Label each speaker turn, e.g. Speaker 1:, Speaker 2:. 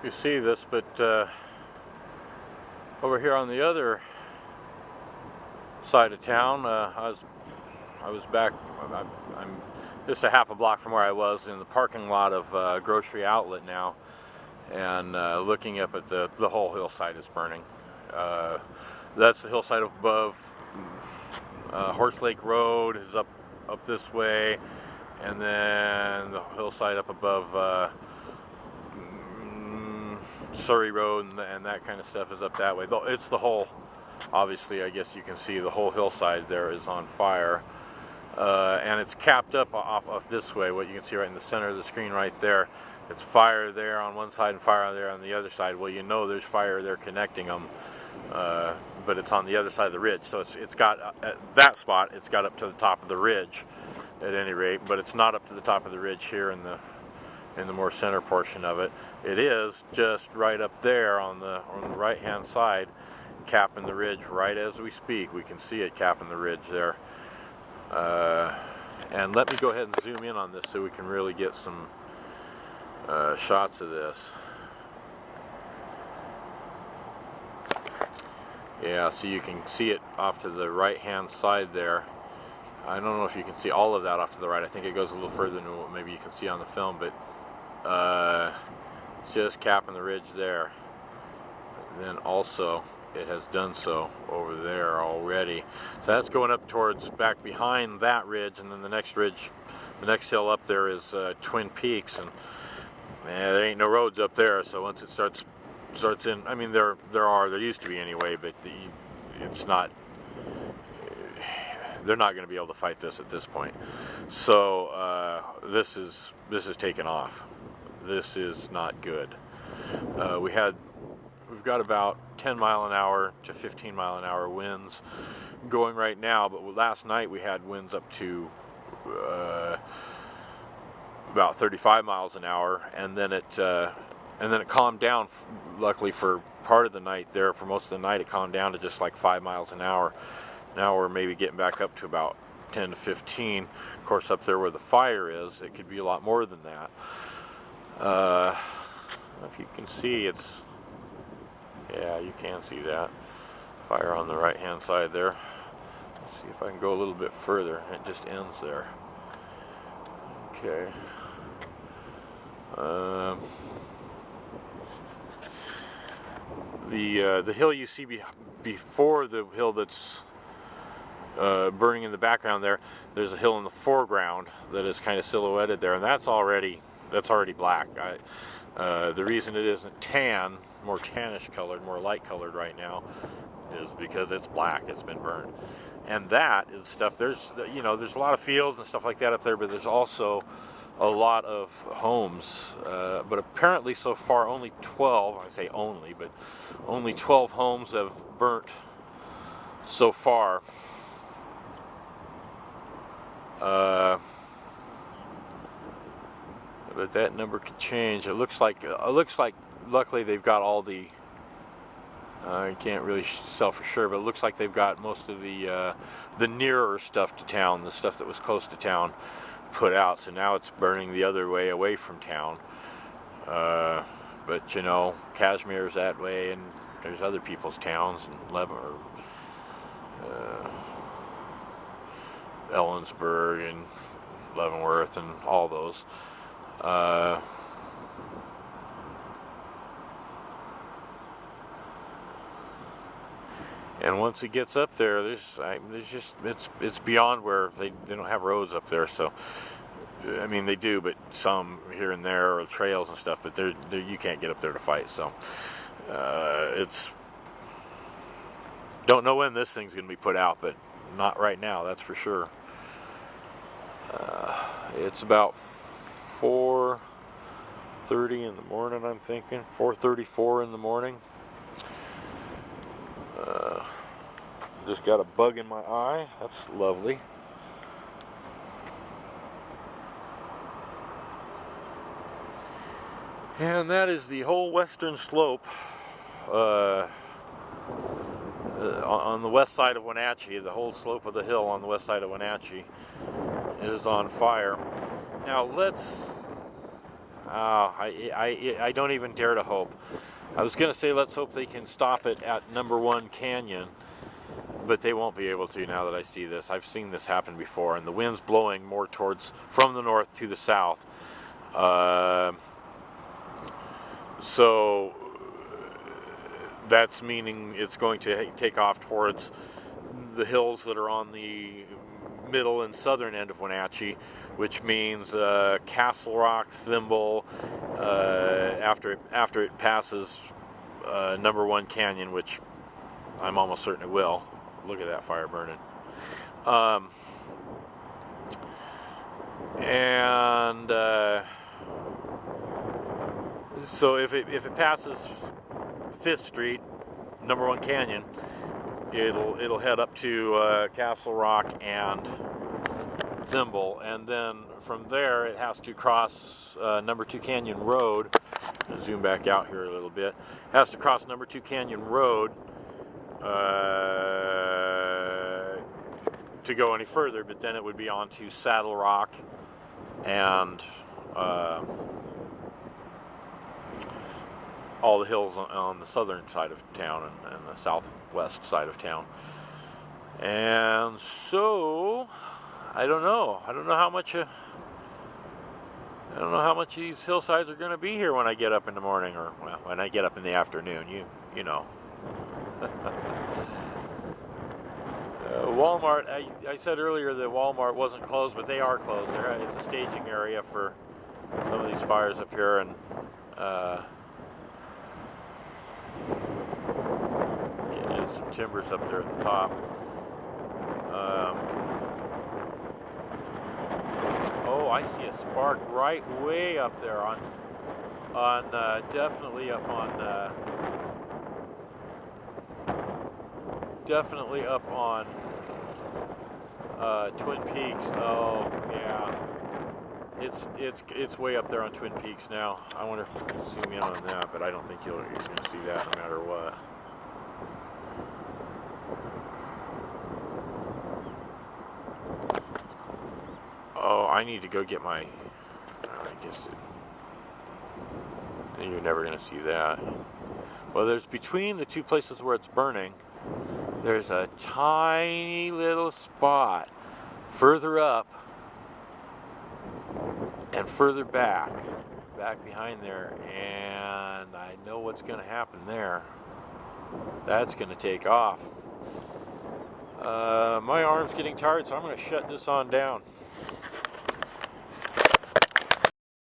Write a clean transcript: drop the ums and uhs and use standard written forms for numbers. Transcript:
Speaker 1: you see this, but over here on the other side of town, I was back. I'm just a half a block from where I was in the parking lot of grocery outlet now, and looking up at the whole hillside is burning. That's the hillside above Horselake Road is up this way, and then the hillside up above Surrey Road and that kind of stuff is up that way. It's the whole, obviously, I guess you can see the whole hillside there is on fire. And it's capped up off this way, what you can see right in the center of the screen right there. It's fire there on one side and fire there on the other side. Well, you know there's fire there connecting them, but it's on the other side of the ridge. So it's got, at that spot, it's got up to the top of the ridge at any rate, but it's not up to the top of the ridge here in the more center portion of it. It is just right up there on the right hand side, capping the ridge right as we speak. We can see it capping the ridge there. And let me go ahead and zoom in on this so we can really get some shots of this. Yeah, so you can see it off to the right hand side there. I don't know if you can see all of that off to the right. I think it goes a little further than what maybe you can see on the film, but it's just capping the ridge there. And then also it has done so over there already. So that's going up towards back behind that ridge, and then the next ridge, the next hill up there is Twin Peaks, and there ain't no roads up there. So once it starts in, I mean there used to be anyway, but it's not. They're not going to be able to fight this at this point. So this is taken off. This is not good. We've got about 10 mile an hour to 15 mile an hour winds going right now, but last night we had winds up to about 35 miles an hour, and then it calmed down. Luckily for part of the night there, for most of the night it calmed down to just like 5 miles an hour. Now we're maybe getting back up to about 10 to 15. Of course, up there where the fire is, it could be a lot more than that. If you can see, yeah, you can see that fire on the right hand side there. Let's see if I can go a little bit further. It just ends there. Okay. The hill you see before the hill that's burning in the background there's a hill in the foreground that is kind of silhouetted there, and that's already black. The reason it isn't tan, more tannish colored, more light colored right now, is because it's black. It's been burned, and that is stuff. There's a lot of fields and stuff like that up there, but there's also a lot of homes. But apparently, so far, only 12. I say only, but only 12 homes have burnt so far. But that number could change. It looks like luckily they've got all the I can't really tell for sure, but it looks like they've got most of the nearer stuff to town, the stuff that was close to town, put out. So now it's burning the other way away from town. But Cashmere's that way, and there's other people's towns, and Ellensburg and Leavenworth and all those. And once it gets up there, it's beyond where they don't have roads up there. So I mean they do, but some here and there are trails and stuff. But you can't get up there to fight. So don't know when this thing's going to be put out, but not right now, that's for sure. It's about 4:30 in the morning, I'm thinking. 4:34 in the morning. Just got a bug in my eye. That's lovely. And that is the whole western slope on the west side of Wenatchee. The whole slope of the hill on the west side of Wenatchee is on fire. Now let's I don't even dare to hope. I was going to say let's hope they can stop it at #1 Canyon, but they won't be able to now that I see this. I've seen this happen before, and the wind's blowing more towards from the north to the south. So that's meaning it's going to take off towards the hills that are on the middle and southern end of Wenatchee, which means Castle Rock, Thimble, after it passes #1 Canyon, which I'm almost certain it will. Look at that fire burning. So if it passes 5th Street, #1 Canyon, it'll head up to Castle Rock and Thimble, and then from there it has to cross #2 Canyon Road. I'll zoom back out here a little bit. It has to cross #2 Canyon Road to go any further, but then it would be on to Saddle Rock and all the hills on the southern side of town and the southwest side of town. And so I don't know how much these hillsides are going to be here when I get up in the morning, or well, when I get up in the afternoon. You know. Walmart. I said earlier that Walmart wasn't closed, but they are closed. It's a staging area for some of these fires up here, and there's some timbers up there at the top. Oh, I see a spark right way up there on definitely up on Twin Peaks. Oh yeah, it's way up there on Twin Peaks now. I wonder if you can zoom in on that, but I don't think you're going to see that no matter what. Oh, I need to go get my. I guess you're never going to see that. Well, there's between the two places where it's burning, there's a tiny little spot further up and further back behind there, and I know what's going to happen there. That's going to take off. My arm's getting tired, so I'm going to shut this on down.